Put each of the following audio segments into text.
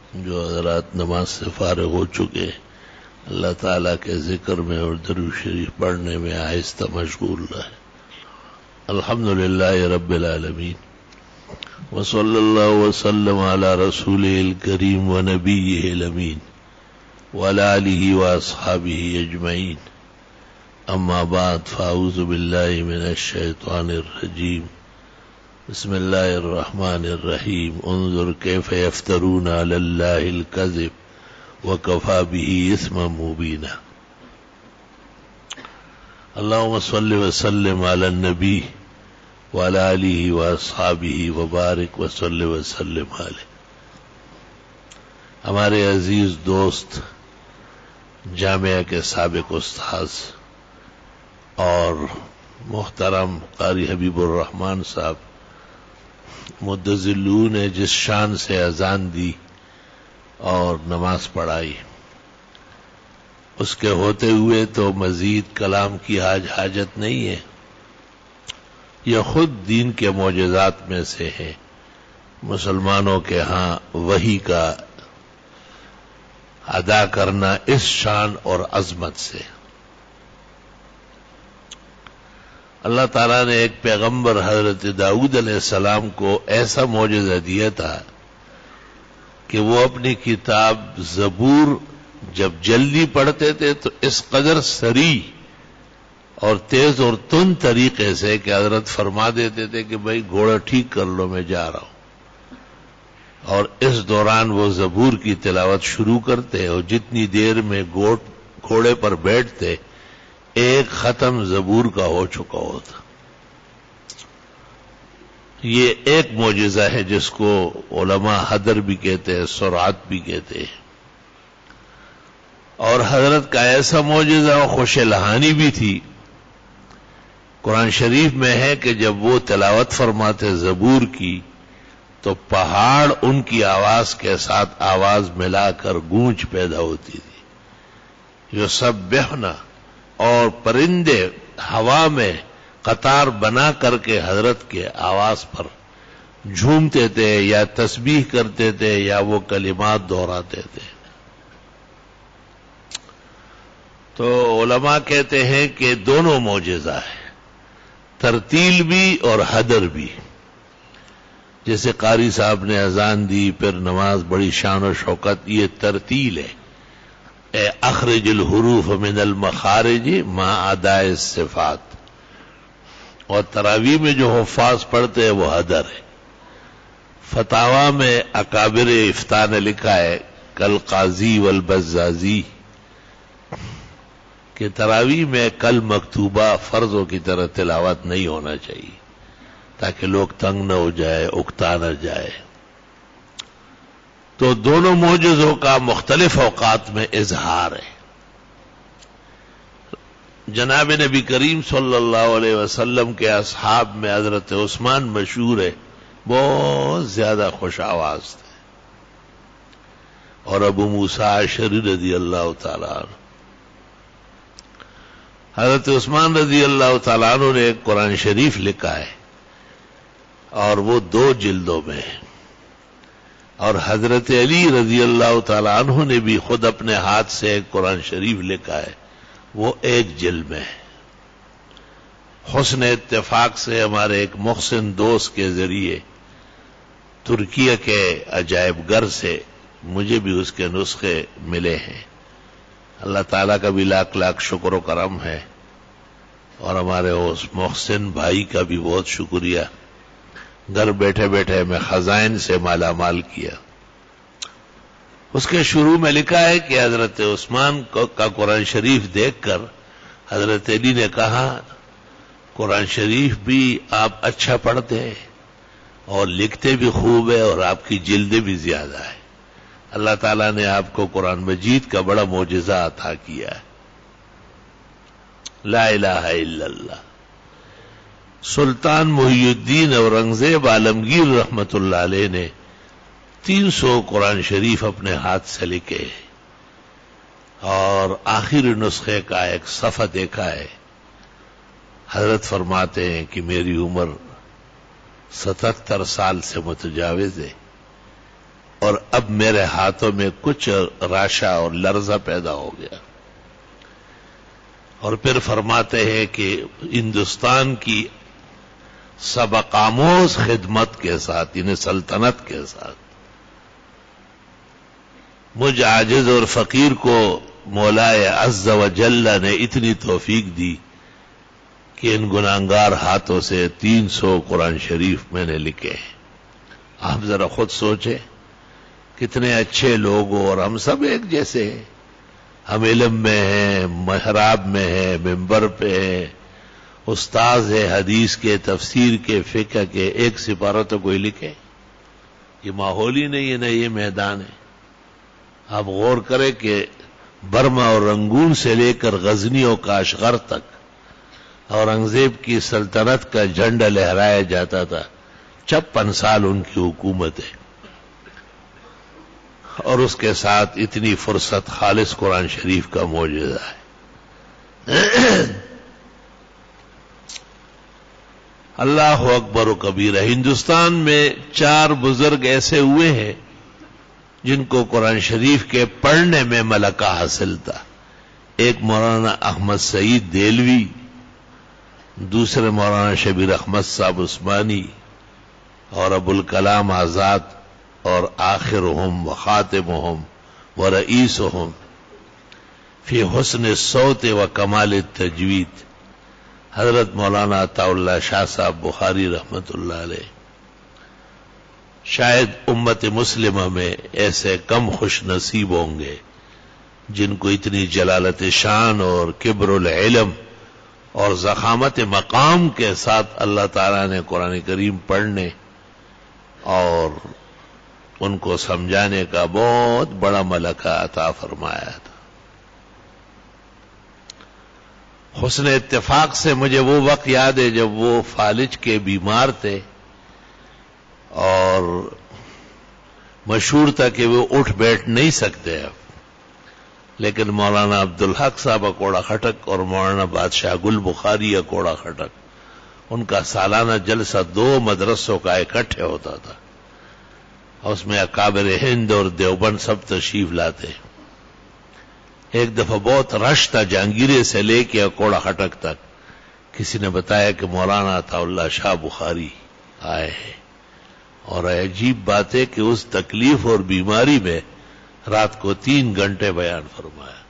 جو حضرات نماز سے فارغ ہو چکے اللہ تعالیٰ کے ذکر میں اور درود شریف پڑھنے میں آہستہ مشغول رہے. الحمدللہ رب العالمین وصلی اللہ وسلم علی رسولہ الکریم ونبیہ الامین وعلی آلہ واصحابہ اجمعین. اما بعد فاعوذ باللہ من الشیطان الرجیم. بسم اللہ الرحمن الرحیم. انظر کیف یفترون علی اللہ الکذب وکفی بہ اثما مبینا. اللہم صل وسلم علی النبی وعلی آلہ واصحابہ وبارک وصلی وسلم علیہ. ہمارے عزیز دوست جامعہ کے سابق استاذ اور محترم قاری حبیب الرحمان صاحب مدظلون نے جس شان سے اذان دی اور نماز پڑھائی، اس کے ہوتے ہوئے تو مزید کلام کی حاجت نہیں ہے. یہ خود دین کے معجزات میں سے ہے. مسلمانوں کے ہاں وحی کا ادا کرنا اس شان اور عظمت سے. اللہ تعالیٰ نے ایک پیغمبر حضرت داؤد علیہ السلام کو ایسا معجزہ دیا تھا کہ وہ اپنی کتاب زبور جب جلدی پڑھتے تھے تو اس قدر سریع اور تیز اور تند طریقے سے کہ حضرت فرما دیتے تھے کہ بھائی گھوڑا ٹھیک کر لو، میں جا رہا ہوں. اور اس دوران وہ زبور کی تلاوت شروع کرتے اور جتنی دیر میں گھوڑے پر بیٹھتے ایک ختم زبور کا ہو چکا ہوتا. یہ ایک معجزہ ہے جس کو علماء حدر بھی کہتے ہیں، سرعت بھی کہتے ہیں. اور حضرت کا ایسا معجزہ اور خوش لہانی بھی تھی. قرآن شریف میں ہے کہ جب وہ تلاوت فرماتے زبور کی تو پہاڑ ان کی آواز کے ساتھ آواز ملا کر گونج پیدا ہوتی تھی. یسبحنا، اور پرندے ہوا میں قطار بنا کر کے حضرت کے آواز پر جھومتے تھے یا تسبیح کرتے تھے یا وہ کلمات دہراتے تھے. تو علماء کہتے ہیں کہ دونوں معجزہ ہے، ترتیل بھی اور حدر بھی. جیسے قاری صاحب نے اذان دی پھر نماز بڑی شان و شوکت، یہ ترتیل ہے. اخرج الحروف من المخارج ما اداء الصفات. اور تراویح میں جو حفاظ پڑھتے ہیں وہ حدر ہے. فتاوی میں اکابر افتاء نے لکھا ہے کل قاضی والبزازی کہ تراویح میں کل مکتوبہ فرضوں کی طرح تلاوت نہیں ہونا چاہیے تاکہ لوگ تنگ نہ ہو جائے، اکتا نہ جائے. تو دونوں معجزوں کا مختلف اوقات میں اظہار ہے. جناب نبی کریم صلی اللہ علیہ وسلم کے اصحاب میں حضرت عثمان مشہور ہے، بہت زیادہ خوش آواز تھے. اور ابو موسیٰ اشعری رضی اللہ تعالیٰ عنہ، حضرت عثمان رضی اللہ تعالیٰ عنہ نے ایک قرآن شریف لکھا ہے اور وہ 2 جلدوں میں ہے. اور حضرت علی رضی اللہ تعالیٰ عنہ نے بھی خود اپنے ہاتھ سے ایک قرآن شریف لکھا ہے، وہ 1 جلد میں ہے. حسن اتفاق سے ہمارے ایک محسن دوست کے ذریعے ترکیہ کے عجائب گھر سے مجھے بھی اس کے نسخے ملے ہیں. اللہ تعالیٰ کا بھی لاکھ لاکھ شکر و کرم ہے اور ہمارے اس محسن بھائی کا بھی بہت شکریہ. گھر بیٹھے بیٹھے میں خزائن سے مالا مال کیا. اس کے شروع میں لکھا ہے کہ حضرت عثمان کا قرآن شریف دیکھ کر حضرت علی نے کہا قرآن شریف بھی آپ اچھا پڑھتے ہیں اور لکھتے بھی خوب ہے اور آپ کی جلدیں بھی زیادہ ہے. اللہ تعالیٰ نے آپ کو قرآن مجید کا بڑا معجزہ عطا کیا ہے. لا الہ الا اللہ. سلطان محی الدین اورنگزیب عالمگیر رحمت اللہ علیہ نے 300 قرآن شریف اپنے ہاتھ سے لکھے اور آخری نسخے کا ایک صفحہ دیکھا ہے. حضرت فرماتے ہیں کہ میری عمر 77 سال سے متجاوز ہے اور اب میرے ہاتھوں میں کچھ راشا اور لرزہ پیدا ہو گیا. اور پھر فرماتے ہیں کہ ہندوستان کی سبق آموز خدمت کے ساتھ، یعنی سلطنت کے ساتھ، مجھ عاجز اور فقیر کو مولائے عز و جل نے اتنی توفیق دی کہ ان گناہگار ہاتھوں سے 300 قرآن شریف میں نے لکھے ہیں. آپ ذرا خود سوچیں کتنے اچھے لوگ ہو، اور ہم سب ایک جیسے ہیں. ہم علم میں ہیں، محراب میں ہیں، ممبر پہ ہیں، استاذ ہے حدیث کے، تفسیر کے، فقہ کے. ایک سپارہ تو کوئی لکھے؟ یہ ماحول ہی نہیں ہے، نہ یہ میدان ہے. آپ غور کریں کہ برما اور رنگون سے لے کر غزنی اور کاشغر تک اورنگزیب کی سلطنت کا جھنڈا لہرایا جاتا تھا. 56 سال ان کی حکومت ہے، اور اس کے ساتھ اتنی فرصت. خالص قرآن شریف کا معجزہ ہے. اللہ اکبر و کبیرہ. ہندوستان میں 4 بزرگ ایسے ہوئے ہیں جن کو قرآن شریف کے پڑھنے میں ملکہ حاصل تھا. ایک مولانا احمد سعید دہلوی، دوسرے مولانا شبیر احمد صاحب عثمانی، اور ابوالکلام آزاد، اور آخرهم وخاتمهم ورئیسهم فی حسن الصوت و کمال التجوید حضرت مولانا عطا اللہ شاہ صاحب بخاری رحمت اللہ علیہ. شاید امت مسلمہ میں ایسے کم خوش نصیب ہوں گے جن کو اتنی جلالت شان اور کبر العلم اور ضخامت مقام کے ساتھ اللہ تعالیٰ نے قرآن کریم پڑھنے اور ان کو سمجھانے کا بہت بڑا ملکہ عطا فرمایا تھا. حسن اتفاق سے مجھے وہ وقت یاد ہے جب وہ فالج کے بیمار تھے، اور مشہور تھا کہ وہ اٹھ بیٹھ نہیں سکتے اب، لیکن مولانا عبدالحق صاحب اکوڑا خٹک اور مولانا بادشاہ گل بخاری اکوڑا خٹک، ان کا سالانہ جلسہ 2 مدرسوں کا اکٹھے ہوتا تھا. اس میں اکابر ہند اور دیوبند سب تشریف لاتے. ایک دفعہ بہت رش تھا جہانگیرے سے لے کے اکوڑا خٹک تک. کسی نے بتایا کہ مولانا عطا اللہ شاہ بخاری آئے ہیں، اور عجیب بات ہے کہ اس تکلیف اور بیماری میں رات کو 3 گھنٹے بیان فرمایا،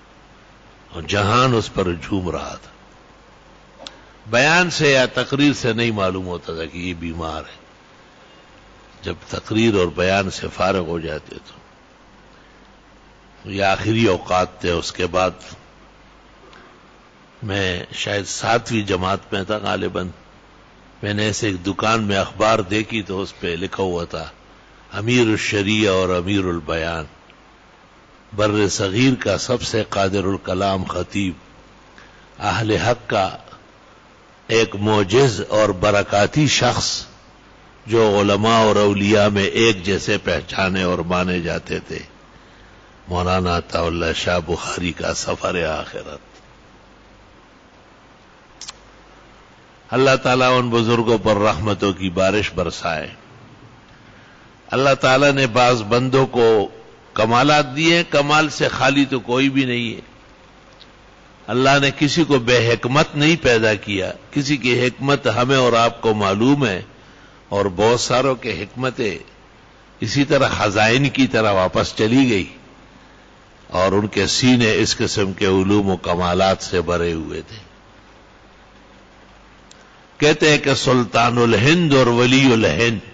اور جہان اس پر جھوم رہا تھا. بیان سے یا تقریر سے نہیں معلوم ہوتا تھا کہ یہ بیمار ہے. جب تقریر اور بیان سے فارغ ہو جاتے تو یہ آخری اوقات تھے. اس کے بعد میں شاید 7ویں جماعت میں تھا غالباً. میں نے ایسے ایک دکان میں اخبار دیکھی تو اس پہ لکھا ہوا تھا امیر الشریعہ اور امیر البیان، بر صغیر کا سب سے قادر الکلام خطیب، اہل حق کا ایک معجز اور برکاتی شخص جو علماء اور اولیاء میں ایک جیسے پہچانے اور مانے جاتے تھے، مولانا عطا اللہ شاہ بخاری کا سفر آخرت. اللہ تعالیٰ ان بزرگوں پر رحمتوں کی بارش برسائے. اللہ تعالیٰ نے بعض بندوں کو کمالات دیے، کمال سے خالی تو کوئی بھی نہیں ہے. اللہ نے کسی کو بے حکمت نہیں پیدا کیا. کسی کی حکمت ہمیں اور آپ کو معلوم ہے، اور بہت ساروں کے حکمتیں اسی طرح خزائن کی طرح واپس چلی گئی، اور ان کے سینے اس قسم کے علوم و کمالات سے بھرے ہوئے تھے. کہتے ہیں کہ سلطان الہند اور ولی الہند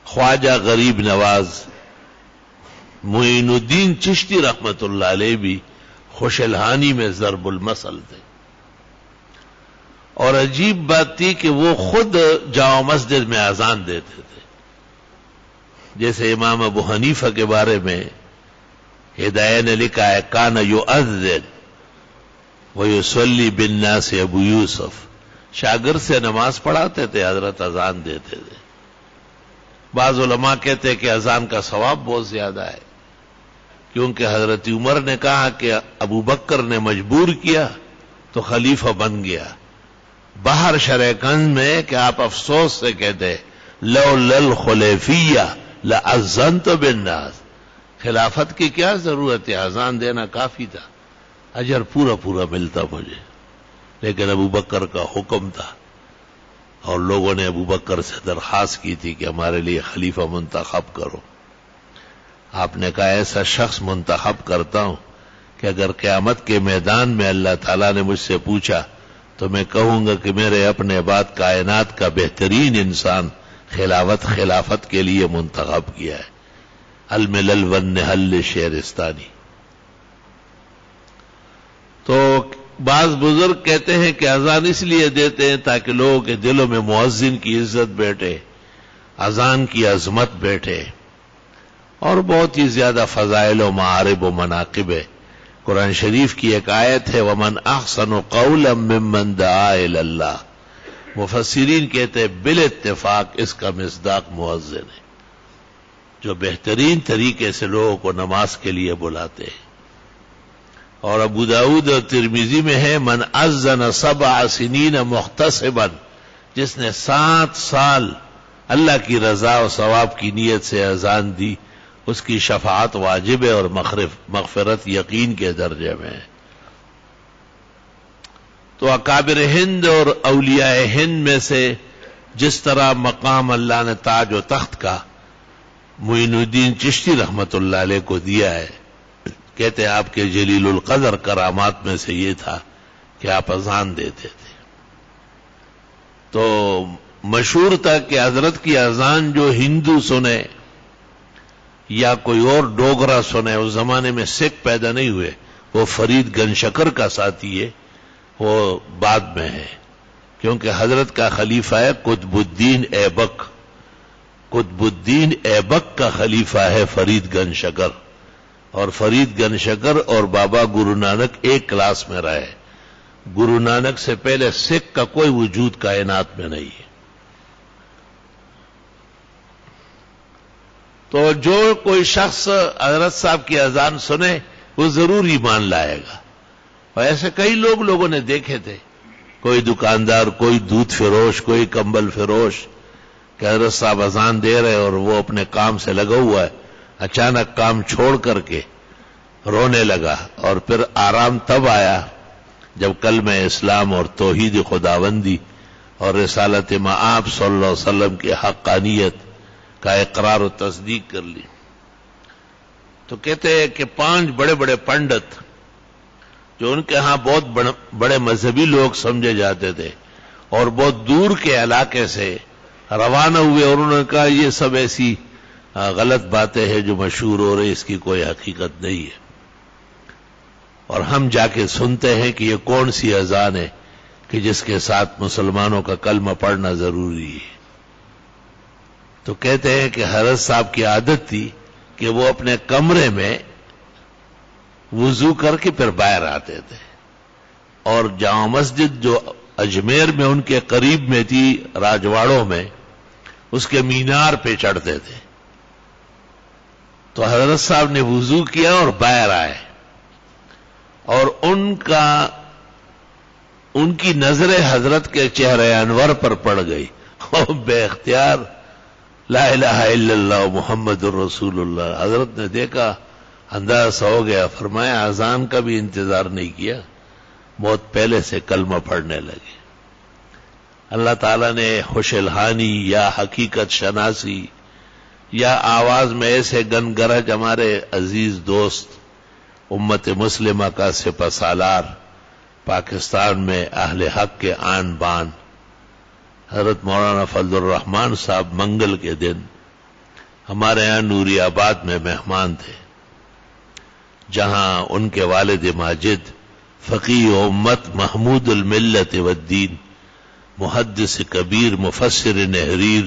خواجہ غریب نواز معین الدین چشتی رحمت اللہ علیہ بھی خوش الحانی میں ضرب المثل تھے. اور عجیب بات تھی کہ وہ خود جامع مسجد میں اذان دیتے تھے. جیسے امام ابو حنیفہ کے بارے میں ہدایہ نے لکھا ہے کان یؤذن ویصلی بالناس ابو یوسف، شاگرد سے نماز پڑھاتے تھے، حضرت اذان دیتے تھے. بعض علماء کہتے ہیں کہ اذان کا ثواب بہت زیادہ ہے، کیونکہ حضرت عمر نے کہا کہ ابو بکر نے مجبور کیا تو خلیفہ بن گیا. باہر شرح گنج میں کہ آپ افسوس سے کہتے لولا الخلیفیہ لأذنت بالناس، خلافت کی کیا ضرورت ہے، اذان دینا کافی تھا، اجر پورا پورا ملتا مجھے. لیکن ابو بکر کا حکم تھا اور لوگوں نے ابو بکر سے درخواست کی تھی کہ ہمارے لیے خلیفہ منتخب کرو. آپ نے کہا ایسا شخص منتخب کرتا ہوں کہ اگر قیامت کے میدان میں اللہ تعالیٰ نے مجھ سے پوچھا تو میں کہوں گا کہ میرے اپنے بعد کائنات کا بہترین انسان خلافت کے لیے منتخب کیا ہے. الملل والنحل شہرستانی. تو بعض بزرگ کہتے ہیں کہ اذان اس لیے دیتے ہیں تاکہ لوگوں کے دلوں میں مؤذن کی عزت بیٹھے، اذان کی عظمت بیٹھے، اور بہت ہی زیادہ فضائل و معارب و مناقب ہے. قرآن شریف کی ایک آیت ہے وَمَنْ أَحْسَنُ قَوْلًا مِّمَّنْ دَعَا إِلَى اللَّهِ. مفسرین کہتے ہیں بالاتفاق اس کا مصداق مؤذن ہے جو بہترین طریقے سے لوگوں کو نماز کے لیے بلاتے ہیں. اور ابو داؤد اور ترمذی میں ہے من اذن 7 سنین محتسبا، جس نے 7 سال اللہ کی رضا و ثواب کی نیت سے اذان دی، اس کی شفاعت واجب ہے اور مغفرت یقین کے درجے میں ہے. تو اکابر ہند اور اولیاء ہند میں سے جس طرح مقام اللہ نے تاج و تخت کا معین الدین چشتی رحمت اللہ علیہ کو دیا ہے، کہتے ہیں آپ کے جلیل القدر کرامات میں سے یہ تھا کہ آپ اذان دیتے تھے. تو مشہور تھا کہ حضرت کی اذان جو ہندو سنے یا کوئی اور ڈوگرا سنے، اس زمانے میں سکھ پیدا نہیں ہوئے، وہ فرید گنشکر کا ساتھی ہے، وہ بعد میں ہے، کیونکہ حضرت کا خلیفہ ہے قطب الدین ایبک. قطب الدین ایبک کا خلیفہ ہے فرید گنشکر، اور فرید گنشکر اور بابا گرو نانک ایک کلاس میں رہے. گرو نانک سے پہلے سکھ کا کوئی وجود کائنات میں نہیں ہے. تو جو کوئی شخص حضرت صاحب کی اذان سنے وہ ضرور ایمان لائے گا. اور ایسے کئی لوگوں نے دیکھے تھے، کوئی دکاندار، کوئی دودھ فروش، کوئی کمبل فروش، کہ حضرت صاحب اذان دے رہے اور وہ اپنے کام سے لگا ہوا ہے، اچانک کام چھوڑ کر کے رونے لگا. اور پھر آرام تب آیا جب کلمہ اسلام اور توحید خداوندی اور رسالت مآب صلی اللہ علیہ وسلم کی حقانیت کا اقرار و تصدیق کر لی. تو کہتے ہیں کہ 5 بڑے بڑے پنڈت جو ان کے ہاں بہت بڑے مذہبی لوگ سمجھے جاتے تھے اور بہت دور کے علاقے سے روانہ ہوئے، اور انہوں نے کہا یہ سب ایسی غلط باتیں ہیں جو مشہور ہو رہی، اس کی کوئی حقیقت نہیں ہے. اور ہم جا کے سنتے ہیں کہ یہ کون سی اذان ہے کہ جس کے ساتھ مسلمانوں کا کلمہ پڑھنا ضروری ہے. تو کہتے ہیں کہ حضرت صاحب کی عادت تھی کہ وہ اپنے کمرے میں وضو کر کے پھر باہر آتے تھے، اور جامع مسجد جو اجمیر میں ان کے قریب میں تھی راجواڑوں میں، اس کے مینار پہ چڑھتے تھے. تو حضرت صاحب نے وضو کیا اور باہر آئے، اور ان کی نظریں حضرت کے چہرے انور پر پڑ گئی، اور بے اختیار لا الہ الا اللہ محمد الرسول اللہ. حضرت نے دیکھا، اندازہ ہو گیا، فرمایا اذان کا بھی انتظار نہیں کیا، بہت پہلے سے کلمہ پڑھنے لگے. اللہ تعالیٰ نے خوش الحانی یا حقیقت شناسی یا آواز میں ایسے گنگرج ہمارے عزیز دوست امت مسلمہ کا سپہ سالار، پاکستان میں اہل حق کے آن بان حضرت مولانا فضل الرحمان صاحب منگل کے دن ہمارے یہاں نوری آباد میں مہمان تھے، جہاں ان کے والد ماجد فقیہ امت محمود الملت والدین، محدث کبیر، مفسر نحریر،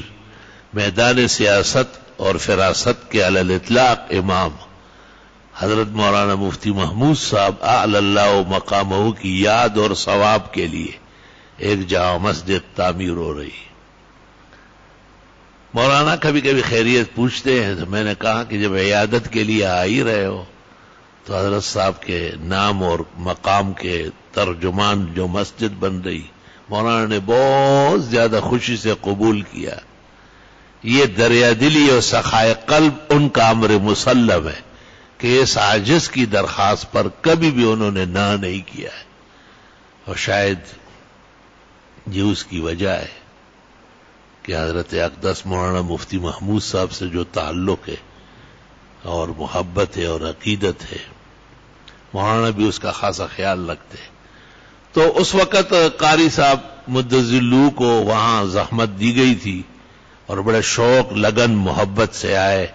میدان سیاست اور فراست کے علی الاطلاق امام حضرت مولانا مفتی محمود صاحب اعلی اللہ مقامہ کی یاد اور ثواب کے لیے ایک جامع مسجد تعمیر ہو رہی. مولانا کبھی کبھی خیریت پوچھتے ہیں، تو میں نے کہا کہ جب عیادت کے لیے آ ہی رہے ہو تو حضرت صاحب کے نام اور مقام کے ترجمان جو مسجد بن رہی، مولانا نے بہت زیادہ خوشی سے قبول کیا یہ دریا دلی اور سخائے قلب ان کا امر مسلم ہے کہ اس عاجز کی درخواست پر کبھی بھی انہوں نے نہ نہیں کیا ہے، اور شاید یہ اس کی وجہ ہے کہ حضرت اقدس مولانا مفتی محمود صاحب سے جو تعلق ہے اور محبت ہے اور عقیدت ہے، مولانا بھی اس کا خاصا خیال رکھتے ہیں۔ تو اس وقت قاری صاحب مدذلو کو وہاں زحمت دی گئی تھی اور بڑے شوق لگن محبت سے آئے،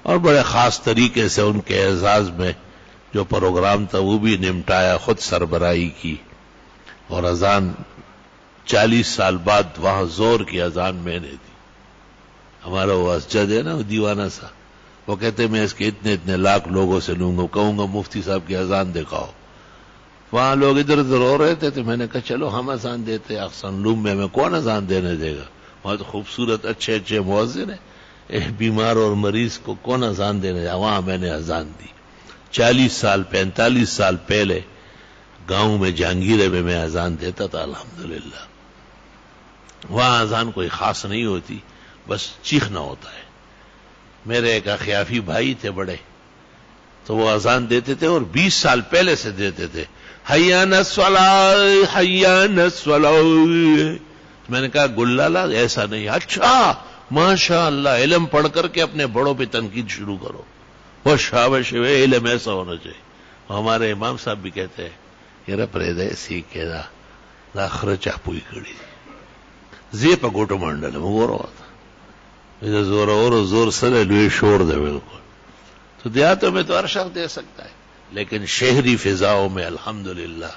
اور بڑے خاص طریقے سے ان کے اعزاز میں جو پروگرام تھا وہ بھی نمٹایا، خود سربراہی کی، اور اذان 40 سال بعد وہاں زور کی اذان میں نے دی۔ ہمارا وہ اسجد ہے نا، وہ دیوانہ سا، وہ کہتے میں اس کے اتنے لاکھ لوگوں سے لوں گا، کہوں گا مفتی صاحب کی اذان دکھاؤ۔ وہاں لوگ ادھر ادھر ہو رہے تھے تو میں نے کہا چلو ہم اذان دیتے، احسن لوم میں کون اذان دینے دے گا، وہاں تو خوبصورت اچھے مؤذن ہیں، بیمار اور مریض کو کون اذان دینے دے، وہاں میں نے اذان دی۔ 40 سال 45 سال پہلے گاؤں میں جہانگیرے میں اذان دیتا تھا الحمدللہ۔ وہاں اذان کوئی خاص نہیں ہوتی، بس چیخنا ہوتا ہے۔ میرے ایک اخیافی بھائی تھے بڑے، تو وہ اذان دیتے تھے اور 20 سال پہلے سے دیتے تھے، حی علی الصلاۃ حی علی الصلاۃ۔ میں نے کہا گلالا ایسا نہیں، اچھا ماشاء اللہ، علم پڑھ کر کے اپنے بڑوں پہ تنقید شروع کرو، وہ شابش علم ایسا ہونا چاہیے۔ ہمارے امام صاحب بھی کہتے ہیں یہ پریدے سیکھے دا خرچہ پوئی کڑی زی پا گوٹو منڈل مگو رہا تھا زور اور زور سرے لوی شور دے بالکل۔ تو دیہاتوں میں تو ہر شخص دے سکتا ہے، لیکن شہری فضاؤں میں الحمدللہ۔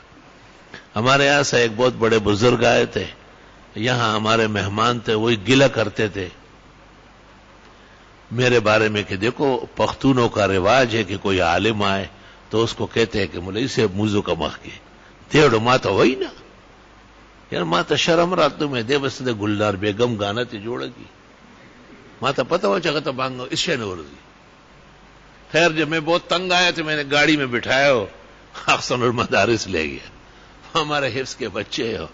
ہمارے یہاں سے ایک بہت بڑے بزرگ آئے تھے، یہاں ہمارے مہمان تھے، وہی گلہ کرتے تھے میرے بارے میں کہ دیکھو پختونوں کا رواج ہے کہ کوئی عالم آئے تو اس کو کہتے ہیں کہ ملئی سے موزو کا مخ کے دیوڑ ماتا وہی نا یار ماتا شرم رات تمہیں دے بس دے گلدار بیگم گانا تی جوڑا کی ماتا پتہ ہوا چاہتا بانگا اس شے نورزی۔ خیر جب میں بہت تنگ آیا تو میں نے گاڑی میں بٹھایا ہو احسن المدارس لے گیا، ہمارے حفظ کے بچے ہو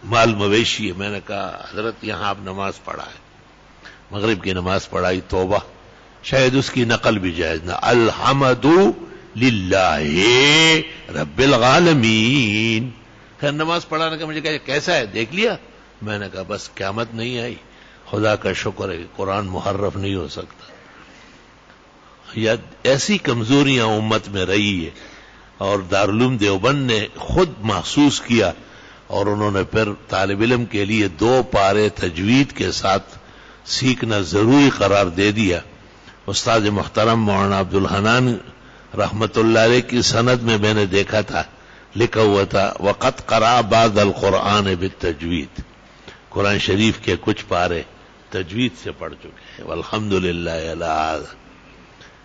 مال مویشی ہے۔ میں نے کہا حضرت یہاں آپ نماز پڑھا ہے، مغرب کی نماز پڑھائی، توبہ شاید اس کی نقل بھی جائز نہ، الحمد للہ رب العالمین۔ خیر نماز پڑھانے کا مجھے کہا کیسا ہے دیکھ لیا؟ میں نے کہا بس قیامت نہیں آئی، خدا کا شکر ہے کہ قرآن محرف نہیں ہو سکتا۔ یا ایسی کمزوریاں امت میں رہی ہے اور دارالعلوم دیوبند نے خود محسوس کیا، اور انہوں نے پھر طالب علم کے لیے 2 پارے تجوید کے ساتھ سیکھنا ضروری قرار دے دیا۔ استاد محترم مولانا عبدالحنان رحمت اللہ علیہ کی سند میں نے دیکھا تھا، لکھا ہوا تھا وقت قرأ بعض القرآن بالتجوید، قرآن شریف کے کچھ پارے تجوید سے پڑھ چکے ہیں، والحمدللہ علی ھذا۔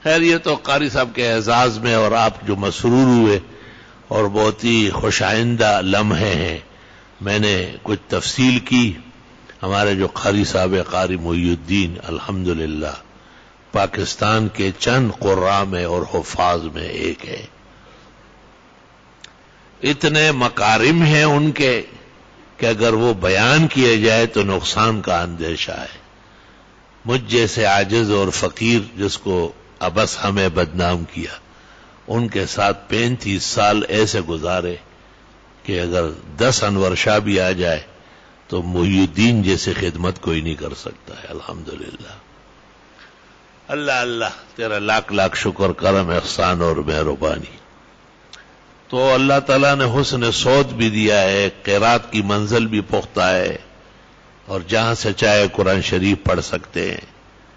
خیر یہ تو قاری صاحب کے اعزاز میں اور آپ جو مسرور ہوئے اور بہت ہی خوش آئندہ لمحے ہیں، میں نے کچھ تفصیل کی۔ ہمارے جو قاری صاحب قاری محی الدین الحمدللہ پاکستان کے چند قراء میں اور حفاظ میں ایک ہے، اتنے مکارم ہیں ان کے کہ اگر وہ بیان کیے جائے تو نقصان کا اندیشہ ہے۔ مجھ جیسے عاجز اور فقیر جس کو ابس ہمیں بدنام کیا، ان کے ساتھ 35 سال ایسے گزارے کہ اگر 10 انور شاہ بھی آ جائے تو محی الدین جیسے خدمت کوئی نہیں کر سکتا ہے۔ الحمدللہ اللہ اللہ تیرا لاکھ لاکھ شکر کرم احسان اور مہربانی۔ تو اللہ تعالیٰ نے حسن صوت بھی دیا ہے، قرات کی منزل بھی پختہ ہے، اور جہاں سے چاہے قرآن شریف پڑھ سکتے ہیں،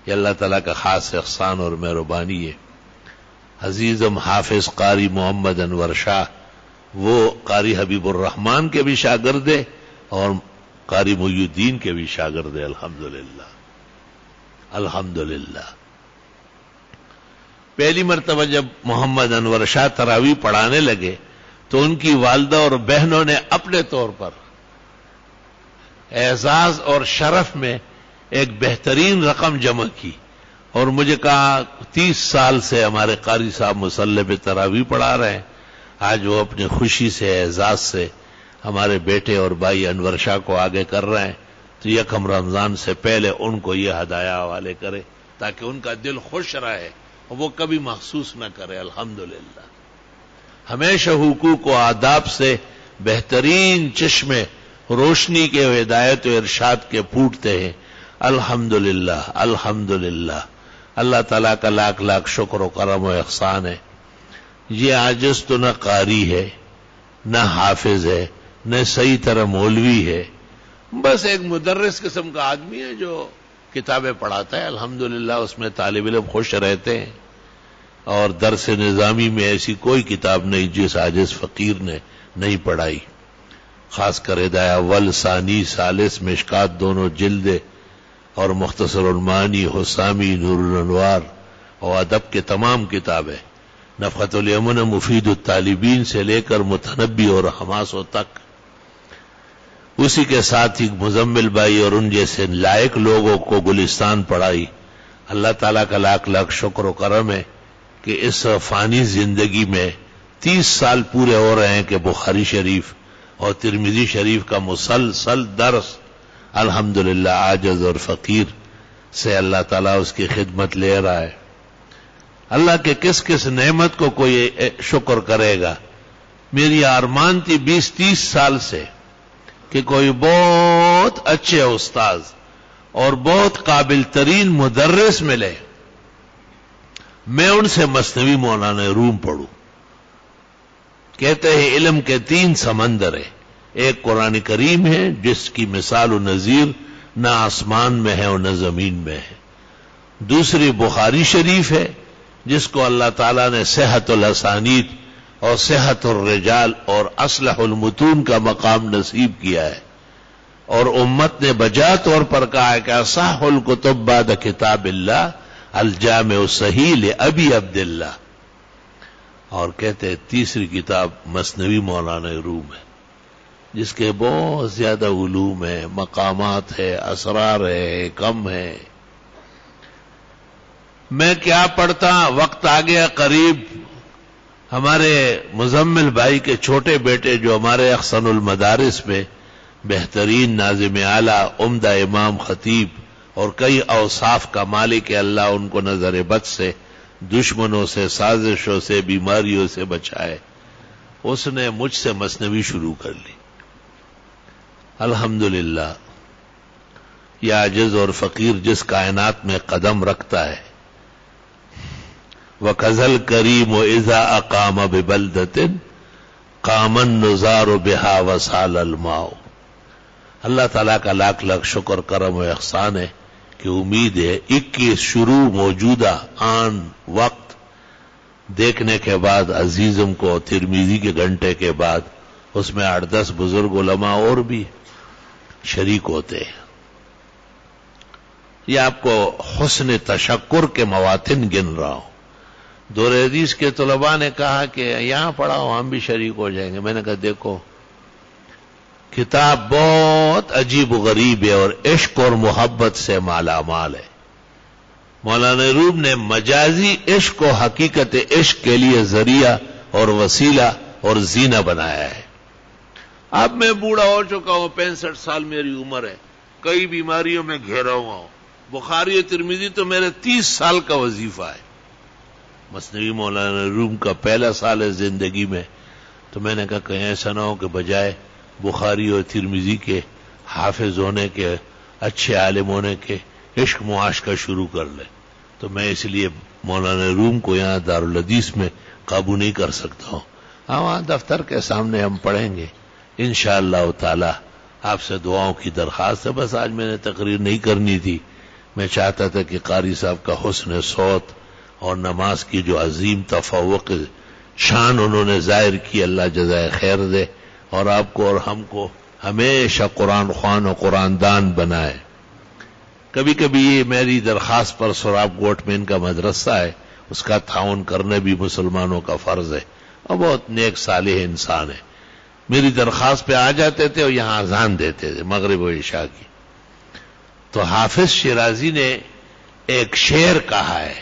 یہ اللہ تعالیٰ کا خاص احسان اور مہربانی ہے۔ عزیزم حافظ قاری محمد انور شاہ وہ قاری حبیب الرحمان کے بھی شاگرد ہے اور قاری محی الدین کے بھی شاگرد ہے۔ الحمدللہ الحمدللہ۔ پہلی مرتبہ جب محمد انور شاہ تراویح پڑھانے لگے تو ان کی والدہ اور بہنوں نے اپنے طور پر اعزاز اور شرف میں ایک بہترین رقم جمع کی اور مجھے کہا 30 سال سے ہمارے قاری صاحب مصلی پہ تراویح پڑھا رہے ہیں، آج وہ اپنے خوشی سے اعزاز سے ہمارے بیٹے اور بھائی انور شاہ کو آگے کر رہے ہیں، تو یکم رمضان سے پہلے ان کو یہ ہدایہ حوالے کرے تاکہ ان کا دل خوش رہے اور وہ کبھی محسوس نہ کرے الحمدللہ۔ ہمیشہ حقوق و آداب سے بہترین چشمے روشنی کے ہدایت و ارشاد کے پھوٹتے ہیں۔ الحمدللہ الحمدللہ، اللہ تعالیٰ کا لاکھ لاکھ شکر و کرم و احسان ہے۔ یہ عاجز تو نہ قاری ہے، نہ حافظ ہے، نہ صحیح طرح مولوی ہے، بس ایک مدرس قسم کا آدمی ہے جو کتابیں پڑھاتا ہے۔ الحمدللہ اس میں طالب علم خوش رہتے ہیں، اور درس نظامی میں ایسی کوئی کتاب نہیں جس عاجز فقیر نے نہیں پڑھائی۔ خاص کر ہدایہ اول، ثانی، ثالث، مشکات دونوں جلدے، اور مختصر المعانی، حسامی، نور الانوار اور ادب کے تمام کتابیں، نفحۃ الیمن مفید الطالبین سے لے کر متنبی اور حماسوں تک۔ اسی کے ساتھ ہی مزمل بھائی اور ان جیسے لائق لوگوں کو گلستان پڑھائی۔ اللہ تعالیٰ کا لاکھ لاکھ شکر و کرم ہے کہ اس فانی زندگی میں 30 سال پورے ہو رہے ہیں کہ بخاری شریف اور ترمذی شریف کا مسلسل درس الحمدللہ عاجز اور فقیر سے اللہ تعالیٰ اس کی خدمت لے رہا ہے۔ اللہ کے کس کس نعمت کو کوئی شکر کرے گا۔ میری ارمان تھی 20-30 سال سے کہ کوئی بہت اچھے استاذ اور بہت قابل ترین مدرس ملے، میں ان سے مثنوی مولانا روم پڑھوں۔ کہتے ہیں علم کے 3 سمندر ہیں، ایک قرآن کریم ہے جس کی مثال و نظیر نہ آسمان میں ہے اور نہ زمین میں ہے، دوسری بخاری شریف ہے جس کو اللہ تعالیٰ نے صحت الاسانید اور صحت الرجال اور اصلح المتون کا مقام نصیب کیا ہے، اور امت نے بجا طور پر کہا ہے کہ اصح الکتب بعد کتاب اللہ الجامع الصحیح لابی عبداللہ، اور کہتے ہیں تیسری کتاب مثنوی مولانا روم ہے جس کے بہت زیادہ علوم ہے، مقامات ہے، اسرار ہے، کم ہے۔ میں کیا پڑھتا، وقت آ گیا قریب، ہمارے مزمل بھائی کے چھوٹے بیٹے جو ہمارے احسن المدارس میں بہترین ناظم اعلیٰ، عمدہ امام، خطیب اور کئی اوصاف کا مالک ہے، اللہ ان کو نظر بد سے، دشمنوں سے، سازشوں سے، بیماریوں سے بچائے، اس نے مجھ سے مثنوی شروع کر لی۔ الحمدللہ یہ عاجز اور فقیر جس کائنات میں قدم رکھتا ہے، وَكَذَا الْكَرِيمُ إِذَا أَقَامَ بِبَلْدَةٍ قَامَ النُّزَارُ بِهَا وَسَالَ الْمَاءُ۔ اللہ تعالیٰ کا لاکھ لاکھ شکر کرم و احسان ہے کہ امید ہے 21 شروع موجودہ آن وقت دیکھنے کے بعد عزیزم کو ترمذی کے گھنٹے کے بعد اس میں 8-10 بزرگ علماء اور بھی شریک ہوتے ہیں۔ یہ آپ کو حسن تشکر کے مواطن گن رہا ہوں۔ دور حدیث کے طلباء نے کہا کہ یہاں پڑھاؤ ہم بھی شریک ہو جائیں گے۔ میں نے کہا دیکھو کتاب بہت عجیب و غریب ہے اور عشق اور محبت سے مالا مال ہے۔ مولانا روم نے مجازی عشق و حقیقت عشق کے لیے ذریعہ اور وسیلہ اور زینہ بنایا ہے۔ اب میں بوڑھا ہو چکا ہوں، 65 سال میری عمر ہے، کئی بیماریوں میں گھیرا ہوا ہوں، بخاری و ترمذی تو میرے 30 سال کا وظیفہ ہے۔ مثنوی مولانا روم کا پہلا سال ہے زندگی میں، تو میں نے کہا کہیں ایسا نہ ہو کہ بجائے بخاری اور ترمذی کے حافظ ہونے کے، اچھے عالم ہونے کے، عشق معاش کا شروع کر لے، تو میں اس لیے مولانا روم کو یہاں دارالحدیث میں قابو نہیں کر سکتا ہوں۔ وہاں دفتر کے سامنے ہم پڑھیں گے انشاءاللہ تعالی۔ آپ سے دعاؤں کی درخواست ہے، بس آج میں نے تقریر نہیں کرنی تھی، میں چاہتا تھا کہ قاری صاحب کا حسن صوت اور نماز کی جو عظیم تفوق شان انہوں نے ظاہر کی، اللہ جزائے خیر دے، اور آپ کو اور ہم کو ہمیشہ قرآن خوان و قرآن دان بنائے۔ کبھی کبھی یہ میری درخواست پر سراب گوٹ میں ان کا مدرسہ ہے، اس کا تعاون کرنا بھی مسلمانوں کا فرض ہے، اور بہت نیک صالح انسان ہے۔ میری درخواست پہ آ جاتے تھے اور یہاں اذان دیتے تھے مغرب و عشاء کی۔ تو حافظ شیرازی نے ایک شعر کہا ہے،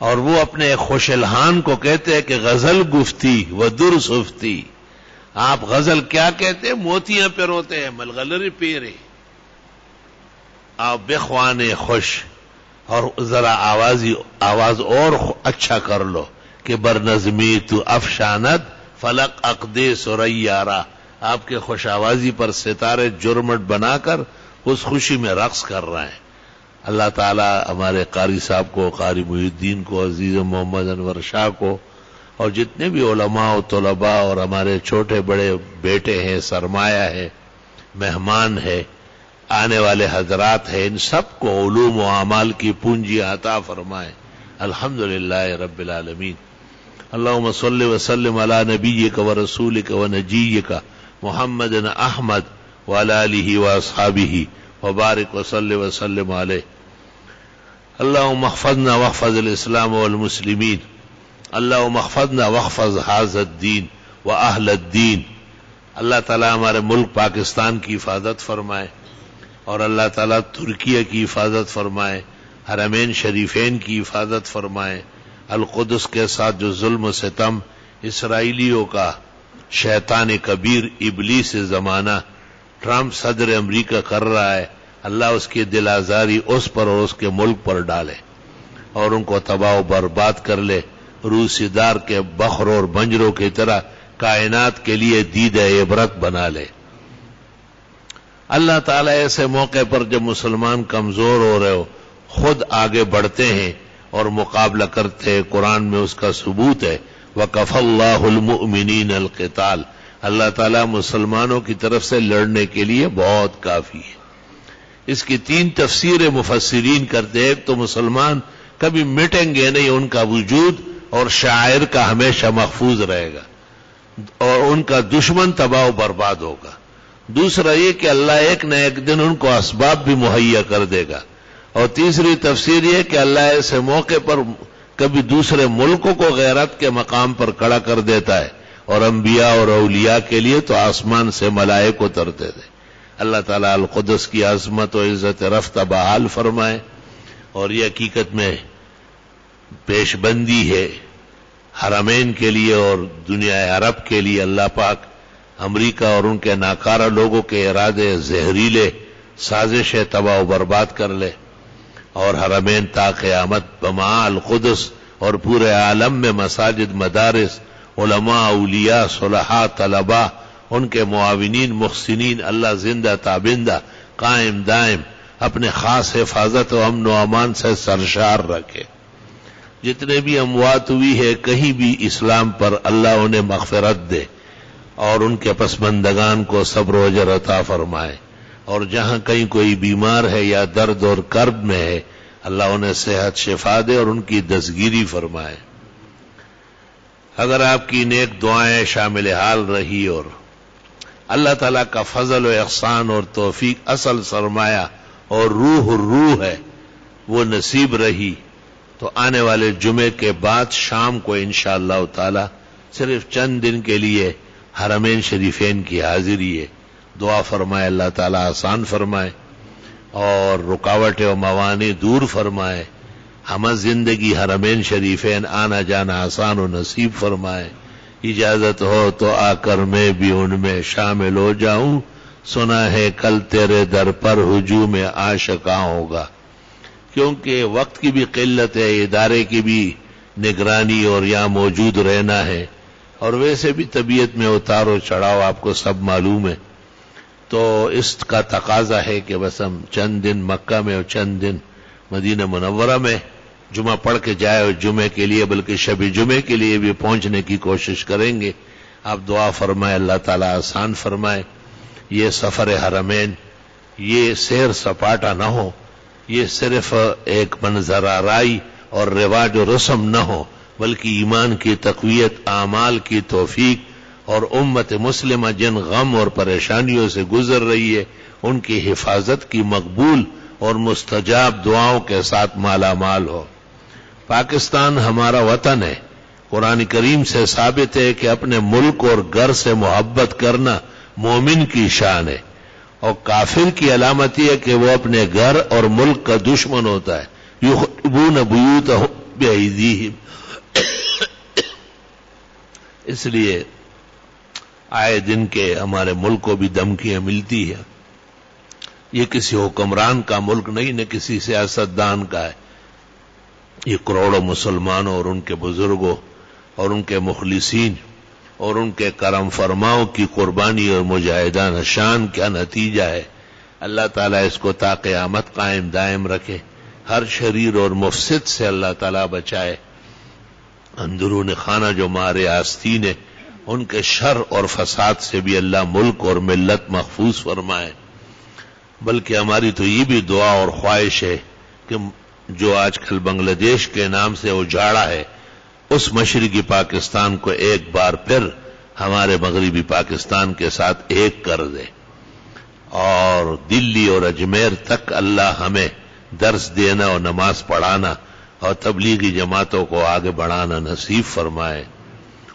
اور وہ اپنے خوش الحان کو کہتے ہیں کہ غزل گفتی و در سفتی۔ آپ غزل کیا کہتے ہیں؟ موتیاں پیروتے ہیں، ملغلر پیرے، آپ بخوان خوش اور ذرا آواز اور اچھا کر لو کہ برنظمی تو افشاند فلک عقد سریارا. آپ کے خوش آوازی پر ستارے جرمٹ بنا کر اس خوشی میں رقص کر رہے ہیں. اللہ تعالی ہمارے قاری صاحب کو، قاری محی الدین کو، عزیز محمد انور شاہ کو، اور جتنے بھی علماء و طلباء اور ہمارے چھوٹے بڑے بیٹے ہیں، سرمایہ ہے، مہمان ہے، آنے والے حضرات ہیں، ان سب کو علوم و اعمال کی پونجی عطا فرمائے. الحمدللہ رب العالمین. اللہم صلی وسلم علی نبیک و رسولک و نجیک محمد احمد وعلی آلہ واصحابہ وبارک وصلی وسلم علیہ. اللہم احفظنا واحفظ الاسلام والمسلمین. اللہم احفظنا واحفظ ھذا الدین واہل الدین. اللہ تعالیٰ ہمارے ملک پاکستان کی حفاظت فرمائے اور اللہ تعالیٰ ترکیہ کی حفاظت فرمائے، حرمین شریفین کی حفاظت فرمائے. القدس کے ساتھ جو ظلم و ستم اسرائیلیوں کا شیطان کبیر ابلیس زمانہ ٹرمپ صدر امریکہ کر رہا ہے، اللہ اس کی دل آزاری اس پر اور اس کے ملک پر ڈالے اور ان کو تباہ و برباد کر لے. روسی دار کے بخر اور بنجروں کی طرح کائنات کے لیے دید عبرت بنا لے. اللہ تعالیٰ ایسے موقع پر جب مسلمان کمزور ہو رہے ہو خود آگے بڑھتے ہیں اور مقابلہ کرتے ہیں. قرآن میں اس کا ثبوت ہے، وَكَفَى اللَّهُ الْمُؤْمِنِينَ الْقِتَالَ. اللہ تعالیٰ مسلمانوں کی طرف سے لڑنے کے لیے بہت کافی ہے. اس کی 3 تفسیریں مفسرین کرتے ہیں. ایک تو مسلمان کبھی مٹیں گے نہیں، ان کا وجود اور شاعر کا ہمیشہ محفوظ رہے گا اور ان کا دشمن تباہ و برباد ہوگا. دوسرا یہ کہ اللہ ایک نہ ایک دن ان کو اسباب بھی مہیا کر دے گا. اور تیسری تفسیر یہ کہ اللہ ایسے موقع پر کبھی دوسرے ملکوں کو غیرت کے مقام پر کھڑا کر دیتا ہے اور انبیاء اور اولیاء کے لیے تو آسمان سے ملائک اترتے تھے. اللہ تعالیٰ القدس کی عظمت و عزت رفتہ بحال فرمائے. اور یہ حقیقت میں پیش بندی ہے حرمین کے لیے اور دنیا عرب کے لیے. اللہ پاک امریکہ اور ان کے ناکارہ لوگوں کے ارادے زہریلے سازشیں تباہ و برباد کر لے اور حرمین تا قیامت بما القدس اور پورے عالم میں مساجد، مدارس، علماء، اولیاء، صلحاء، طلباء، ان کے معاونین، محسنین اللہ زندہ تابندہ قائم دائم اپنے خاص حفاظت و امن و امان سے سرشار رکھے. جتنے بھی اموات ہوئی ہے کہیں بھی اسلام پر اللہ انہیں مغفرت دے اور ان کے پسماندگان کو صبر و اجر عطا فرمائے. اور جہاں کہیں کوئی بیمار ہے یا درد اور کرب میں ہے اللہ انہیں صحت شفا دے اور ان کی دستگیری فرمائے. اگر آپ کی نیک دعائیں شامل حال رہی اور اللہ تعالیٰ کا فضل و احسان اور توفیق اصل سرمایہ اور روح ہے وہ نصیب رہی تو آنے والے جمعے کے بعد شام کو انشاءاللہ تعالی صرف چند دن کے لیے حرمین شریفین کی حاضری ہے. دعا فرمائے اللہ تعالیٰ آسان فرمائے اور رکاوٹیں و موانع دور فرمائے. ہمیں زندگی حرمین شریفین آنا جانا آسان و نصیب فرمائے. اجازت ہو تو آ کر میں بھی ان میں شامل ہو جاؤں. سنا ہے کل تیرے در پر ہجوم عاشقاں ہوگا. کیونکہ وقت کی بھی قلت ہے، ادارے کی بھی نگرانی اور یہاں موجود رہنا ہے اور ویسے بھی طبیعت میں اتار و چڑھاؤ آپ کو سب معلوم ہے. تو اس کا تقاضا ہے کہ بس ہم چند دن مکہ میں اور چند دن مدینہ منورہ میں جمعہ پڑھ کے جائے اور جمعے کے لیے بلکہ شب جمعے کے لیے بھی پہنچنے کی کوشش کریں گے. آپ دعا فرمائے اللہ تعالیٰ آسان فرمائے. یہ سفر حرمین یہ سیر سپاٹا نہ ہو، یہ صرف ایک منظر آرائی اور رواج و رسم نہ ہو بلکہ ایمان کی تقویت، اعمال کی توفیق اور امت مسلمہ جن غم اور پریشانیوں سے گزر رہی ہے ان کی حفاظت کی مقبول اور مستجاب دعاؤں کے ساتھ مالا مال ہو. پاکستان ہمارا وطن ہے. قرآن کریم سے ثابت ہے کہ اپنے ملک اور گھر سے محبت کرنا مومن کی شان ہے اور کافر کی علامت یہ ہے کہ وہ اپنے گھر اور ملک کا دشمن ہوتا ہے. یخربون بیوتہم بایدیہم. اس لیے آئے دن کے ہمارے ملک کو بھی دھمکیاں ملتی ہیں. یہ کسی حکمران کا ملک نہیں، نہ کسی سیاستدان کا ہے، یہ کروڑوں مسلمانوں اور ان کے بزرگوں اور ان کے مخلصین اور ان کے کرم فرماؤں کی قربانی اور مجاہدانہ شان کا نتیجہ ہے۔ اللہ تعالیٰ اس کو تا قیامت قائم دائم رکھے، ہر شریر اور مفسد سے اللہ تعالیٰ بچائے، اندرون خانہ جو مارے آستین ہے ان کے شر اور فساد سے بھی اللہ ملک اور ملت محفوظ فرمائے۔ بلکہ ہماری تو یہ بھی دعا اور خواہش ہے کہ جو آج کل بنگلہ دیش کے نام سے اجاڑا ہے، اس مشرقی پاکستان کو ایک بار پھر ہمارے مغربی پاکستان کے ساتھ ایک کر دے، اور دلی اور اجمیر تک اللہ ہمیں درس دینا اور نماز پڑھانا اور تبلیغی جماعتوں کو آگے بڑھانا نصیب فرمائے۔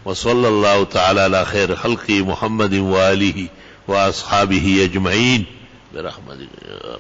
وصلی اللہ تعالی علی خیر خلقی محمد وآلہ واصحابہ اجمعین برحمتہ۔